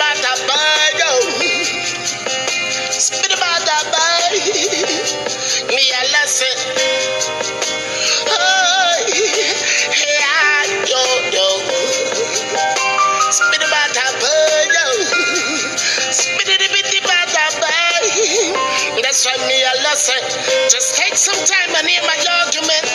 about a bird, yo. Spit about a bird. Me a lesson. Oh, yeah, yo. Spit about a bird, yo. Spit it about a bird. That's why me a lesson. Just take some time and hear my argument.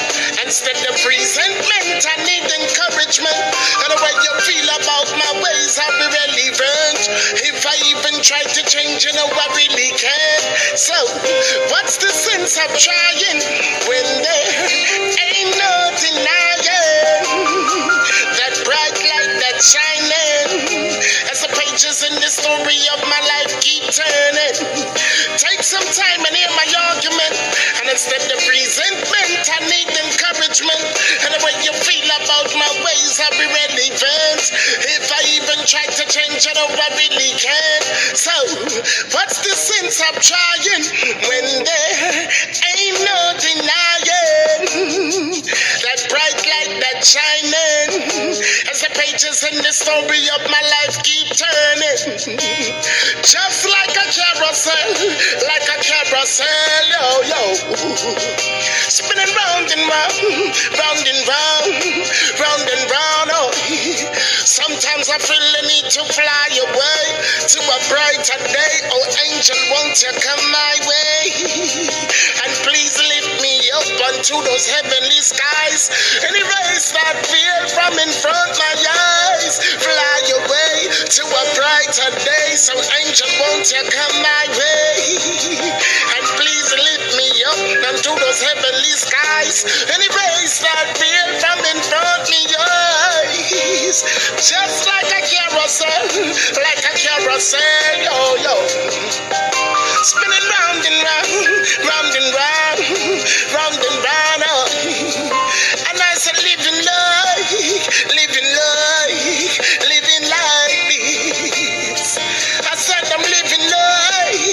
Instead of resentment, I need encouragement. And the way you feel about my ways, I'll be relevant. If I even try to change, you know I really can't. So, what's the sense of trying when there ain't no denying that bright light that's shining as the pages in the story of my life keep turning? Take some time and hear my argument. And instead of resentment, I need encouragement. And the way you feel about my ways, I'll be relevant. If I even try to change, I know I really can't. So, what's the sense of trying when there ain't no denying that bright light that's shining as the pages in the story of my life keep turning? Just like a carousel, yo. Spinning round and round, round and round, round and round, oh. Sometimes I feel the need to fly away to a brighter day. Oh, angel, won't you come my way? And please lift me up onto those heavenly skies and erase that fear from in front my eyes. Fly away to a brighter day. So, angel, won't you come my way? And please lift me up onto those heavenly skies and erase that fear from in front my eyes. Just like a carousel, yo. Spinning round and round, round and round, round and round, oh. And I said living like this. I said I'm living like.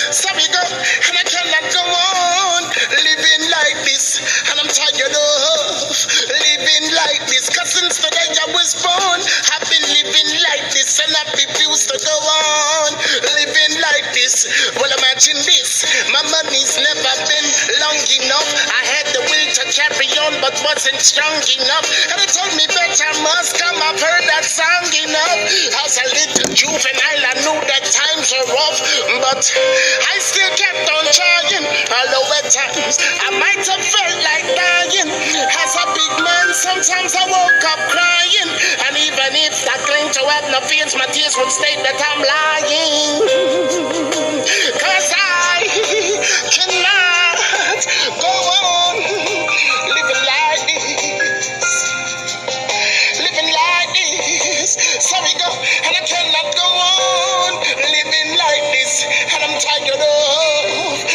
So we go, and I cannot go on living like this. And I'm tired of living like this. Cause since the day I was born, I've been living like this. And I refuse to go on living like this. Well, imagine this. My money's never been long enough. I had the will to carry on, but wasn't strong enough. And it told me better must come. I've heard that song enough. As a little juvenile, I knew that times were rough, but I still kept on trying. Although at times I might have felt like dying. As a big man, sometimes I woke up crying. And even if I claim to have no fears, my tears would state that I'm lying. Cause I cannot go on living like this. Living like this. So we go, and I cannot go on living like this. And I'm tired of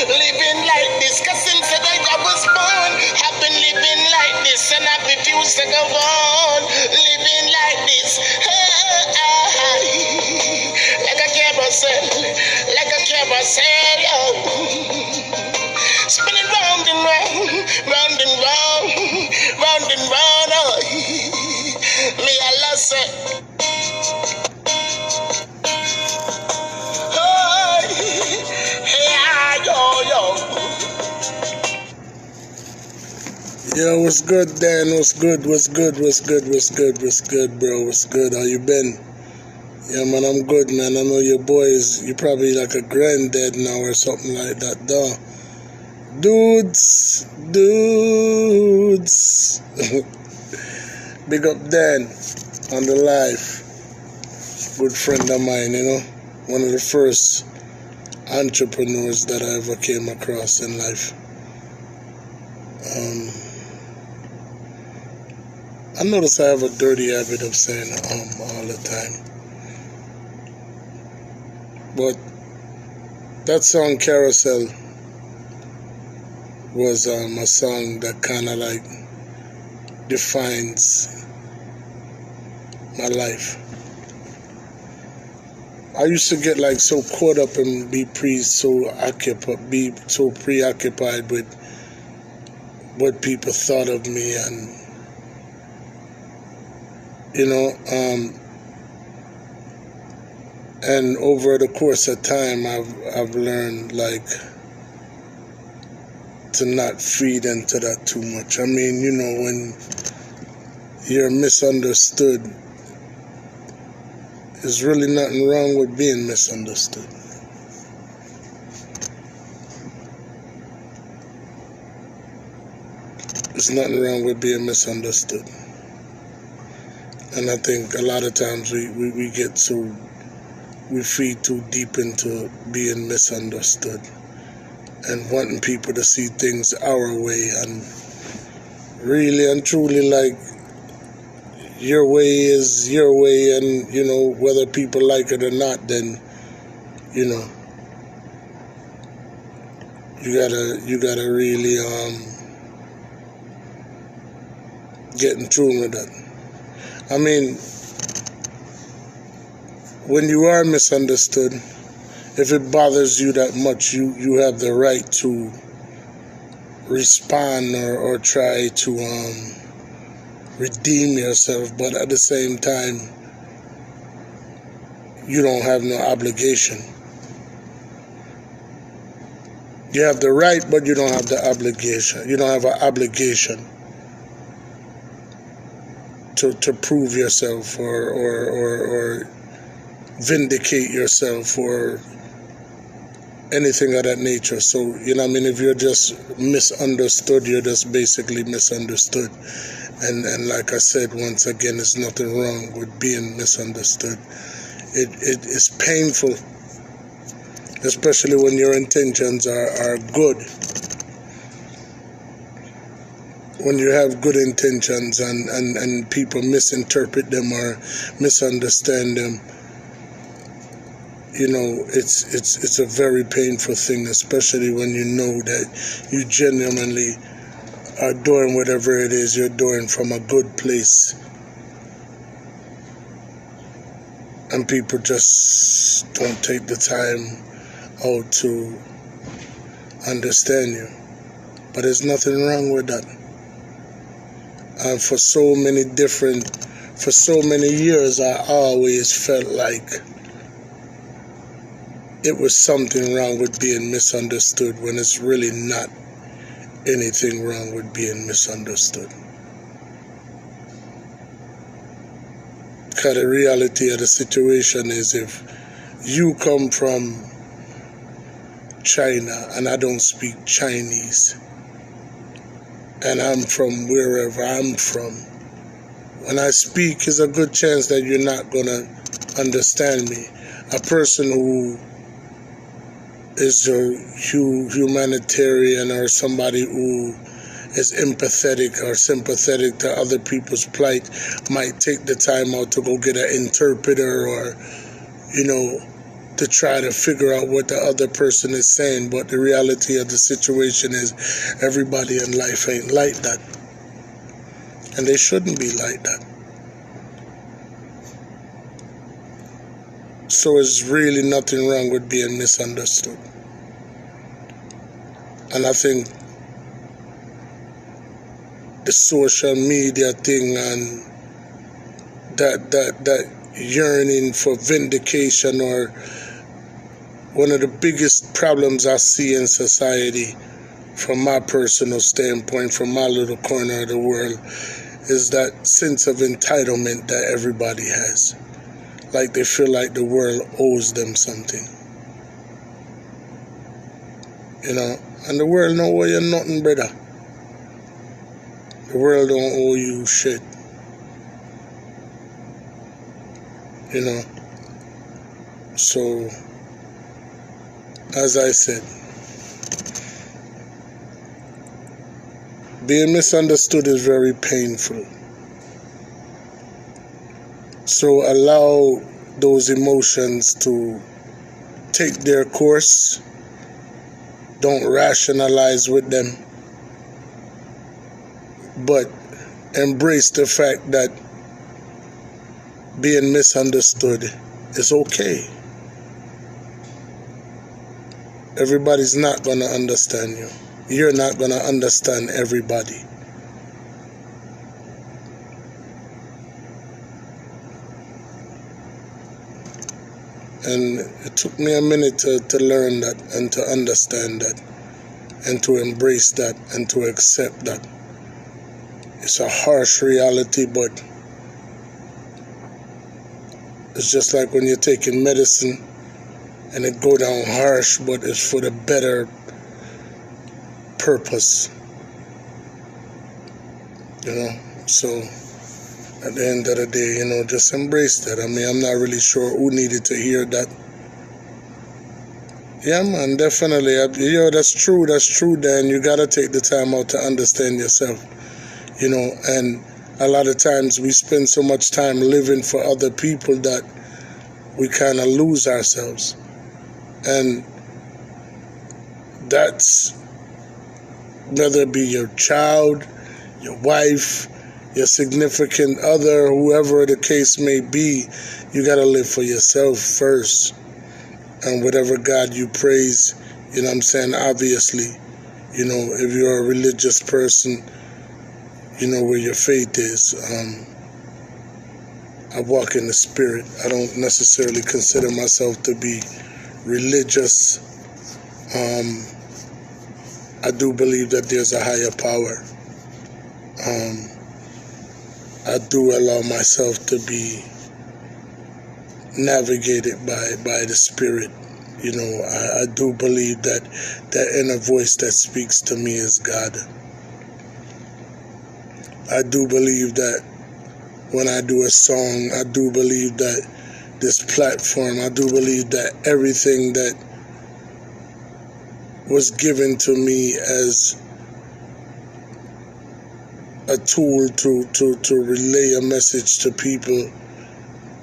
living like this. Cause since the day I was born, I've been living like this. And I refuse to go on living like this. Like a carousel, oh. Spinning round and round, round and round, round and round, oh. Me I lost it. Yo, what's good, Dan? What's good, bro? What's good? How you been? Yeah, man, I'm good, man. I know your boys, you probably like a granddad now or something like that, though. Dudes. Big up Dan on the live. Good friend of mine, you know. One of the first entrepreneurs that I ever came across in life. I notice I have a dirty habit of saying all the time. But that song Carousel was a song that kind of like defines my life. I used to get like so caught up and be so preoccupied with what people thought of me and you know, and over the course of time, I've learned, like, to not feed into that too much. I mean, you know, when you're misunderstood, there's really nothing wrong with being misunderstood. There's nothing wrong with being misunderstood. And I think a lot of times we get so, we feed too deep into being misunderstood and wanting people to see things our way, and really and truly, like, your way is your way, and, you know, whether people like it or not, then, you know, you gotta really get in tune with that. I mean, when you are misunderstood, if it bothers you that much, you have the right to respond or try to redeem yourself, but at the same time, you don't have no obligation. You have the right, but you don't have the obligation. You don't have an obligation to prove yourself or vindicate yourself or anything of that nature. So, you know what I mean, if you're just misunderstood, you're just basically misunderstood. And like I said, once again, there's nothing wrong with being misunderstood. It is painful, especially when your intentions are good. When you have good intentions and people misinterpret them or misunderstand them, you know, it's a very painful thing, especially when you know that you genuinely are doing whatever it is you're doing from a good place, and people just don't take the time out to understand you. But there's nothing wrong with that. And for so many years, I always felt like it was something wrong with being misunderstood, when it's really not anything wrong with being misunderstood. Because the reality of the situation is, if you come from China and I don't speak Chinese, and I'm from wherever I'm from, when I speak, there's a good chance that you're not going to understand me. A person who is a humanitarian, or somebody who is empathetic or sympathetic to other people's plight, might take the time out to go get an interpreter, or, you know, to try to figure out what the other person is saying. But the reality of the situation is, everybody in life ain't like that. And they shouldn't be like that. So there's really nothing wrong with being misunderstood. And I think the social media thing and that yearning for vindication, or one of the biggest problems I see in society, from my personal standpoint, from my little corner of the world, is that sense of entitlement that everybody has. Like they feel like the world owes them something. You know, and the world don't owe you nothing, brother. The world don't owe you shit. You know. So, as I said, being misunderstood is very painful. So allow those emotions to take their course. Don't rationalize with them, but embrace the fact that being misunderstood is okay. Everybody's not going to understand you. You're not going to understand everybody. And it took me a minute to learn that and to understand that and to embrace that and to accept that. It's a harsh reality, but it's just like when you're taking medicine and it go down harsh, but it's for the better purpose. You know, so at the end of the day, you know, just embrace that. I mean, I'm not really sure who needed to hear that. Yeah, man, definitely. That's true, Dan. You got to take the time out to understand yourself, you know, and a lot of times we spend so much time living for other people that we kind of lose ourselves. And that's, whether it be your child, your wife, your significant other, whoever the case may be, you got to live for yourself first. And whatever God you praise, you know what I'm saying, obviously, you know, if you're a religious person, you know where your faith is. I walk in the spirit. I don't necessarily consider myself to be religious. I do believe that there's a higher power. I do allow myself to be navigated by the spirit. You know, I do believe that that inner voice that speaks to me is God. I do believe that when I do a song, I do believe that this platform, I do believe that everything that was given to me as a tool to relay a message to people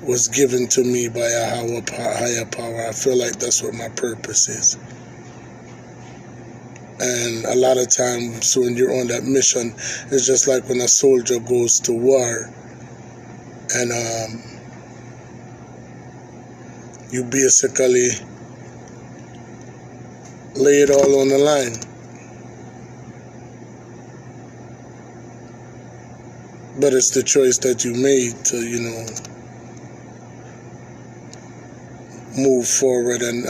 was given to me by a higher power. I feel like that's what my purpose is. And a lot of times when you're on that mission, it's just like when a soldier goes to war and you basically lay it all on the line. But it's the choice that you made to, you know, move forward and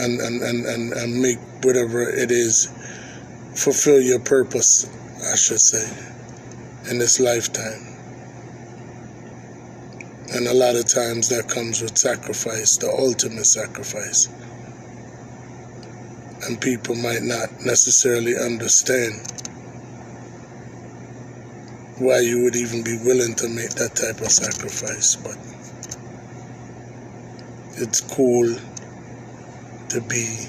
make whatever it is, fulfill your purpose, I should say, in this lifetime. And a lot of times that comes with sacrifice, the ultimate sacrifice. And people might not necessarily understand why you would even be willing to make that type of sacrifice, but it's cool to be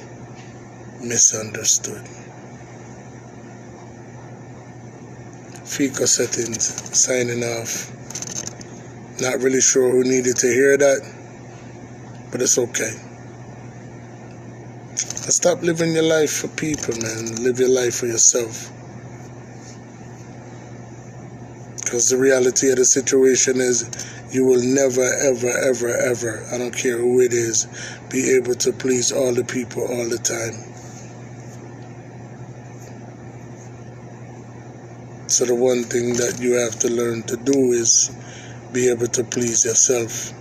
misunderstood. Fico Settings, signing off. Not really sure who needed to hear that, but it's okay. Stop living your life for people, man. Live your life for yourself. Because the reality of the situation is you will never, ever, ever, ever, I don't care who it is, be able to please all the people all the time. So the one thing that you have to learn to do is be able to please yourself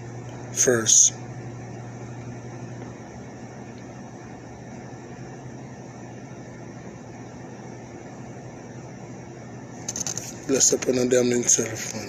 first. Bless upon a damn cell phone.